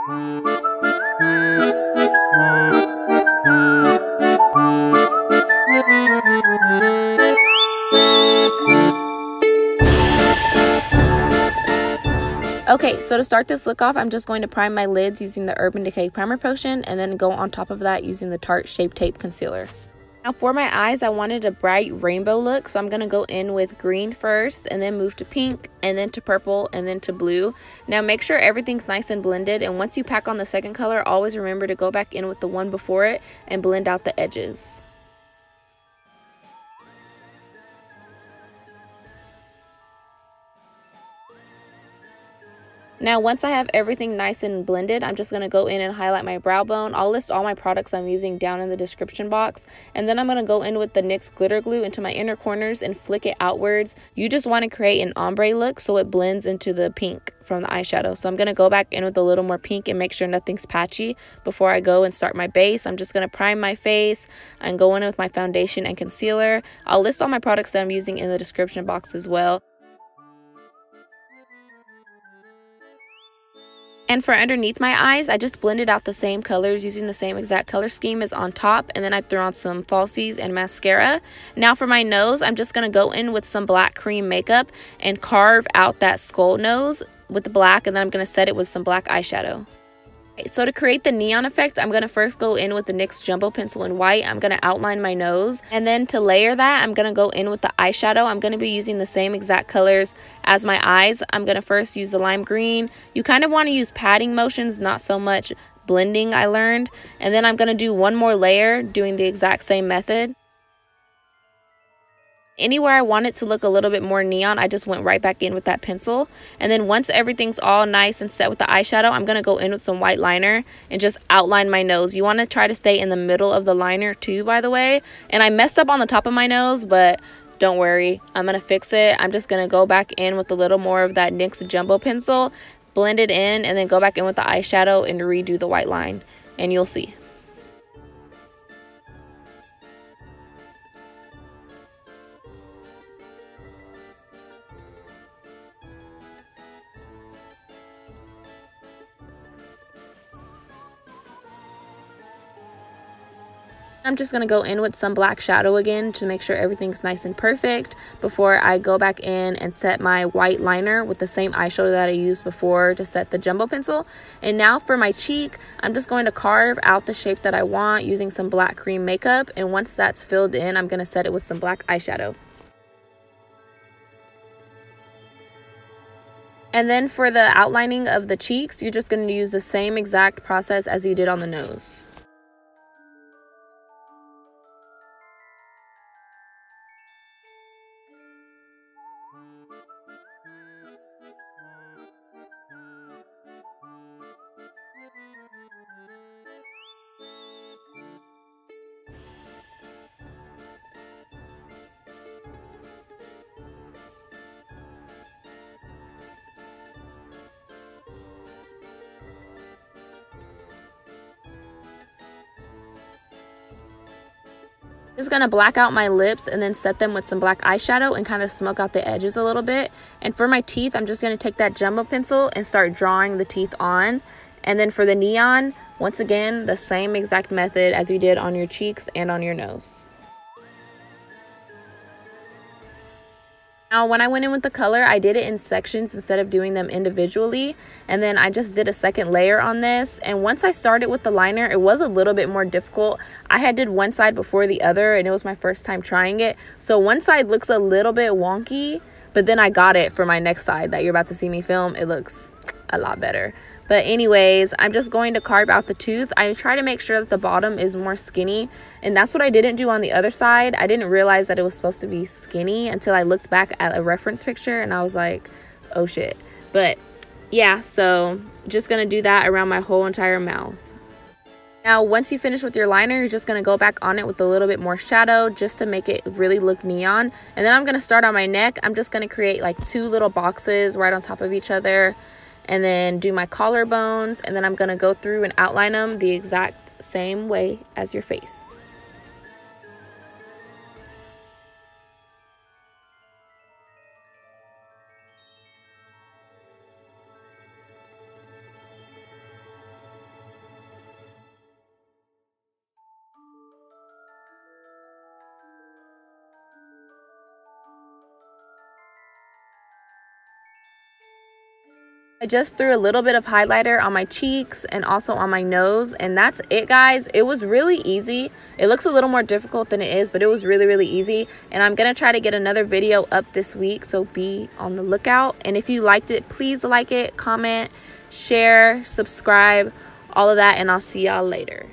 Okay, so to start this look off, I'm just going to prime my lids using the Urban Decay Primer Potion and then go on top of that using the Tarte Shape Tape Concealer. Now for my eyes, I wanted a bright rainbow look, so I'm going to go in with green first and then move to pink and then to purple and then to blue. Now make sure everything's nice and blended, and once you pack on the second color, always remember to go back in with the one before it and blend out the edges. Now once I have everything nice and blended, I'm just going to go in and highlight my brow bone. I'll list all my products I'm using down in the description box. And then I'm going to go in with the NYX glitter glue into my inner corners and flick it outwards. You just want to create an ombre look so it blends into the pink from the eyeshadow. So I'm going to go back in with a little more pink and make sure nothing's patchy before I go and start my base. I'm just going to prime my face and go in with my foundation and concealer. I'll list all my products that I'm using in the description box as well. And for underneath my eyes, I just blended out the same colors using the same exact color scheme as on top, and then I threw on some falsies and mascara. Now for my nose, I'm just going to go in with some black cream makeup and carve out that skull nose with the black, and then I'm going to set it with some black eyeshadow. So to create the neon effect, I'm going to first go in with the NYX Jumbo Pencil in white. I'm going to outline my nose, and then to layer that, I'm going to go in with the eyeshadow. I'm going to be using the same exact colors as my eyes. I'm going to first use the lime green. You kind of want to use patting motions, not so much blending, I learned. And then I'm going to do one more layer doing the exact same method. Anywhere I want it to look a little bit more neon, I just went right back in with that pencil. And then once everything's all nice and set with the eyeshadow, I'm going to go in with some white liner and just outline my nose. You want to try to stay in the middle of the liner too, by the way. And I messed up on the top of my nose, but don't worry, I'm going to fix it. I'm just going to go back in with a little more of that NYX Jumbo Pencil, blend it in, and then go back in with the eyeshadow and redo the white line. And you'll see. I'm just going to go in with some black shadow again to make sure everything's nice and perfect before I go back in and set my white liner with the same eyeshadow that I used before to set the Jumbo Pencil. And now for my cheek, I'm just going to carve out the shape that I want using some black cream makeup. And once that's filled in, I'm going to set it with some black eyeshadow. And then for the outlining of the cheeks, you're just going to use the same exact process as you did on the nose. Just gonna black out my lips and then set them with some black eyeshadow and kind of smoke out the edges a little bit. And for my teeth, I'm just gonna take that Jumbo Pencil and start drawing the teeth on. And then for the neon, once again, the same exact method as you did on your cheeks and on your nose. Now, when I went in with the color, I did it in sections instead of doing them individually. And then I just did a second layer on this. And once I started with the liner, it was a little bit more difficult. I had did one side before the other, and it was my first time trying it. So one side looks a little bit wonky, but then I got it for my next side that you're about to see me film. It looks a lot better. But anyways, I'm just going to carve out the tooth. I try to make sure that the bottom is more skinny, and that's what I didn't do on the other side. I didn't realize that it was supposed to be skinny until I looked back at a reference picture and I was like, oh shit. But yeah, so just gonna do that around my whole entire mouth. Now, once you finish with your liner, you're just going to go back on it with a little bit more shadow just to make it really look neon. And then I'm going to start on my neck. I'm just going to create like 2 little boxes right on top of each other, and then do my collarbones, and then I'm going to go through and outline them the exact same way as your face. I just threw a little bit of highlighter on my cheeks and also on my nose, and that's it, guys. It was really easy. It looks a little more difficult than it is, but it was really, really easy. And I'm gonna try to get another video up this week, so be on the lookout. And if you liked it, please like it, comment, share, subscribe, all of that, and I'll see y'all later.